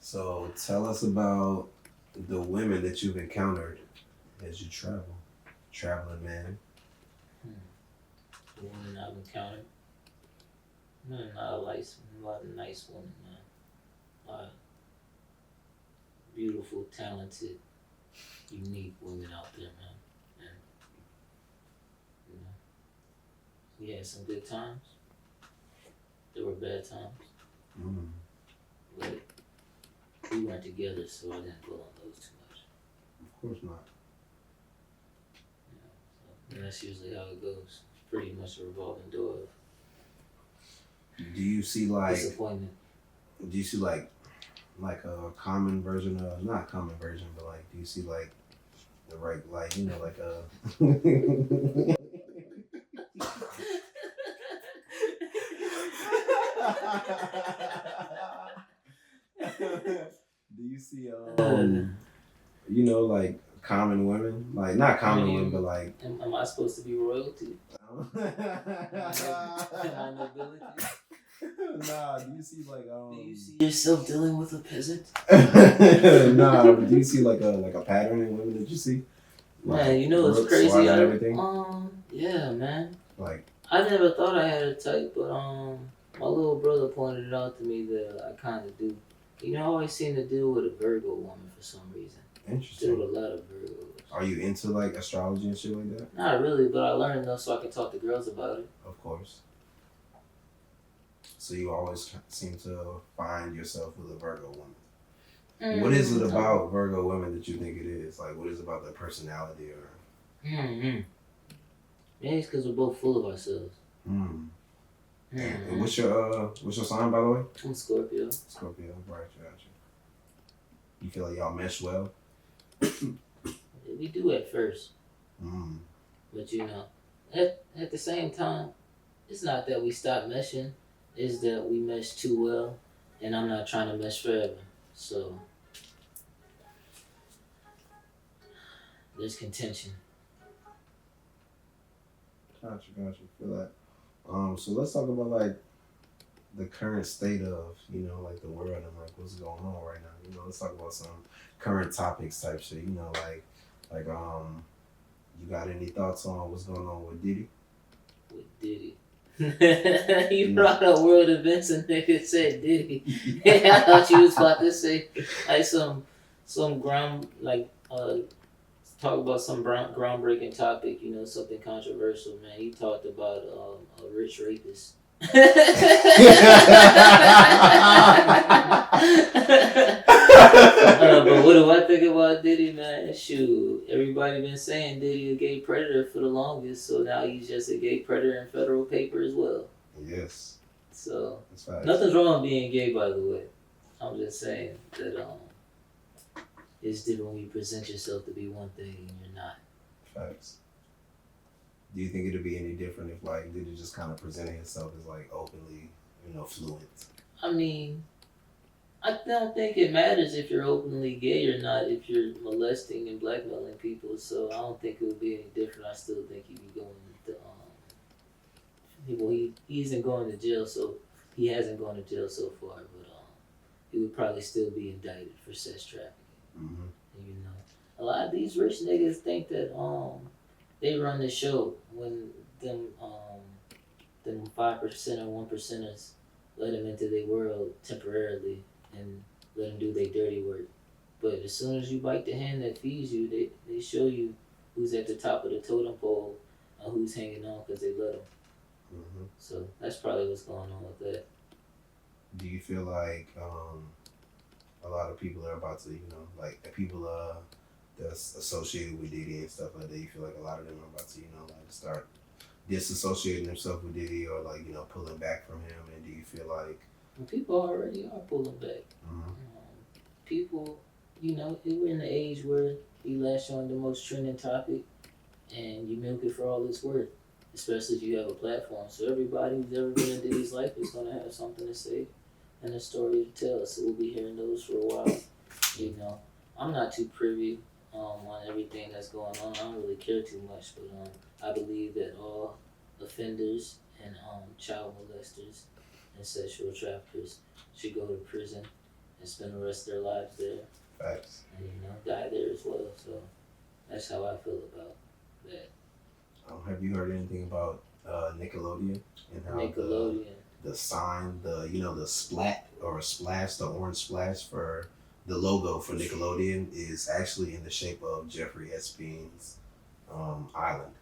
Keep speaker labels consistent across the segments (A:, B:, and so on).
A: So tell us about the women that you've encountered as you travel. Traveling man.
B: The women I've encountered, not a lot of nice women, man. A lot of beautiful, talented, unique women out there, man. And you know, we had some good times. There were bad times,
A: Mm.
B: but we weren't together, so I didn't dwell on those too much.
A: Of course not.
B: You know, and that's usually how it goes. It's pretty much a revolving door of
A: Do you see like
B: disappointment.
A: do you see like a common version of not common version, but like do you see like the right like like a do you see like common women like not
B: I
A: common women but
B: mean,
A: like
B: am I supposed to be royalty? Am I nobility?
A: nah, do you see like
B: Do you see yourself dealing with a peasant?
A: nah, but do you see like a pattern in women that you see? Like
B: Man, you know it's
A: looks
B: crazy.
A: wise and everything?
B: Yeah, man.
A: Like
B: I never thought I had a type, but my little brother pointed it out to me that I kind of do. You know, I always seem to deal with a Virgo woman for some reason. Deal
A: interesting.
B: with a lot of Virgos.
A: Are you into like astrology and shit like that?
B: Not really, but I learned enough so I can talk to girls about it.
A: Of course. So you always seem to find yourself with a Virgo woman. What is it about Virgo women that you think it is? Like, what is it about their personality or?
B: Mm-hmm. Maybe it's because we're both full of ourselves.
A: Hmm.
B: Mm-hmm.
A: And what's your sign by the way?
B: I'm Scorpio.
A: Scorpio. Right, gotcha. You feel like y'all mesh well?
B: We do at first,
A: Mm.
B: but you know, at the same time, it's not that we stop meshing. It's that we mesh too well, and I'm not trying to mesh forever. So there's contention.
A: Gotcha. Feel that. So let's talk about like the current state of like the world and like what's going on right now. Let's talk about some current topics type shit. Like you got any thoughts on what's going on with Diddy?
B: With Diddy. You brought up world events and nigga said Diddy. I thought you was about to say like some ground like talk about some groundbreaking topic, something controversial, man. He talked about a rich rapist. But what do I think about Diddy, man? Shoot, everybody been saying Diddy a gay predator for the longest, so now he's just a gay predator in federal paper as well.
A: Yes.
B: So
A: That's right.
B: nothing's wrong with being gay, by the way. I'm just saying that it's different when you present yourself to be one thing and you're not.
A: Facts. Do you think it'd be any different if like Diddy just kind of presented himself as like openly, fluent?
B: I mean, I don't think it matters if you're openly gay or not if you're molesting and blackmailing people. So I don't think it would be any different. I still think he'd be going to he isn't going to jail, so he hasn't gone to jail so far, but he would probably still be indicted for sex trafficking.
A: Mm-hmm.
B: And, a lot of these rich niggas think that they run the show when them 5% or 1%ers let them into their world temporarily and let them do their dirty work. But as soon as you bite the hand that feeds you, they show you who's at the top of the totem pole and who's hanging on because they let them.
A: Mm-hmm.
B: So that's probably what's going on with that.
A: Do you feel like a lot of people are about to, like the people that's associated with Diddy and stuff like that, you feel like a lot of them are about to, like start disassociating themselves with Diddy or like, pulling back from him? And do you feel like
B: people already are pulling back?
A: Mm-hmm.
B: People, we're in the age where you lash on the most trending topic and you milk it for all it's worth, especially if you have a platform. So everybody who's ever been in Diddy's life is going to have something to say and a story to tell. So we'll be hearing those for a while. I'm not too privy on everything that's going on. I don't really care too much, but I believe that all offenders and child molesters and sexual traffickers should go to prison and spend the rest of their lives there,
A: Facts.
B: and die there as well. So that's how I feel about that.
A: Have you heard anything about Nickelodeon and how
B: Nickelodeon.
A: the sign, the splat or splash, the orange splash for the logo for Nickelodeon is actually in the shape of Jeffrey Epstein's island.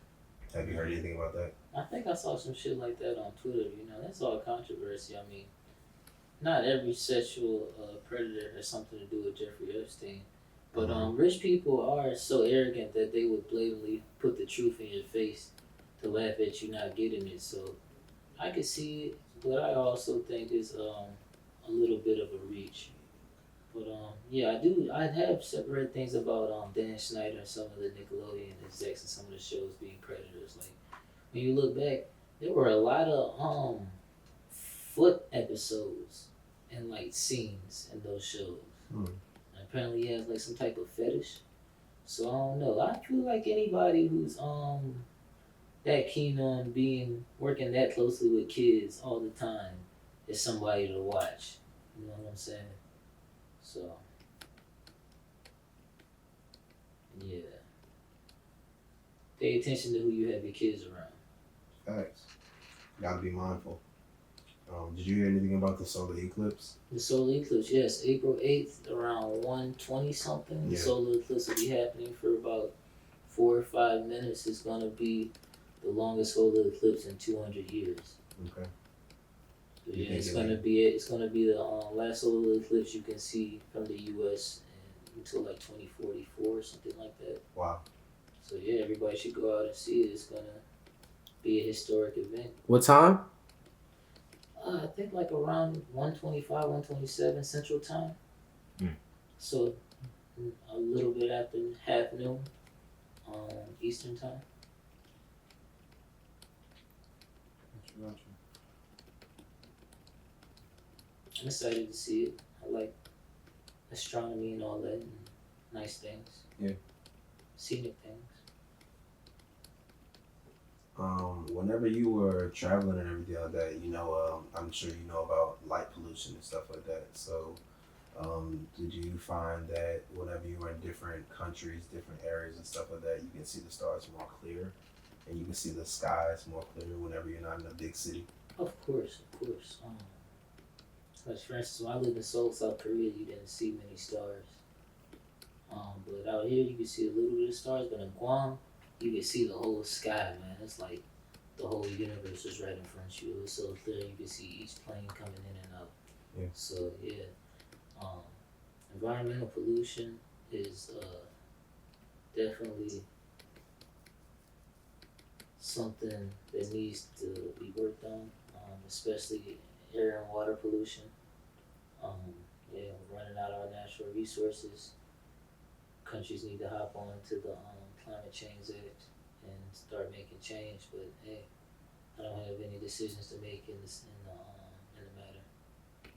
A: Have you heard anything about that?
B: I think I saw some shit like that on Twitter. That's all controversy. I mean, not every sexual predator has something to do with Jeffrey Epstein. But rich people are so arrogant that they would blatantly put the truth in your face to laugh at you not getting it. So I could see it, but I also think it's a little bit of a reach. But yeah, I do. I have separate things about Dan Schneider and some of the Nickelodeon execs and some of the shows being predators. Like when you look back, there were a lot of foot episodes and like scenes in those shows. And apparently he has like some type of fetish. So I don't know. I feel like anybody who's that keen on working that closely with kids all the time is somebody to watch. You know what I'm saying? So yeah. Pay attention to who you have your kids around.
A: Facts. Gotta be mindful. Did you hear anything about the solar eclipse?
B: The solar eclipse, yes, April 8th around 1:20 something.
A: Yeah.
B: The solar eclipse will be happening for about 4 or 5 minutes. It's gonna be the longest solar eclipse in 200 years.
A: Okay.
B: So yeah, it's gonna be the last solar eclipse you can see from the U.S. until like 2044 or something like that.
A: Wow.
B: So yeah, everybody should go out and see it. It's gonna be a historic event.
C: What time?
B: I think like around 1:25, 1:27 Central Time. So a little bit after half noon, Eastern Time.
A: Gotcha.
B: I'm excited to see it. I like astronomy and all that, and nice things.
A: Yeah.
B: Scenic things.
A: Whenever you were traveling and everything like that, I'm sure you know about light pollution and stuff like that. So, did you find that whenever you were in different countries, different areas and stuff like that, you can see the stars more clear, and you can see the skies more clear whenever you're not in a big city?
B: Of course. Like for instance, when I lived in Seoul, South Korea, you didn't see many stars. But out here, you can see a little bit of stars. But in Guam, you can see the whole sky, man. It's like the whole universe is right in front of you. It was so clear, you can see each plane coming in and out.
A: Yeah.
B: So yeah, environmental pollution is definitely something that needs to be worked on, especially air and water pollution. We're running out of our natural resources. Countries need to hop on to the Climate Change Act and start making change. But hey, I don't have any decisions to make in the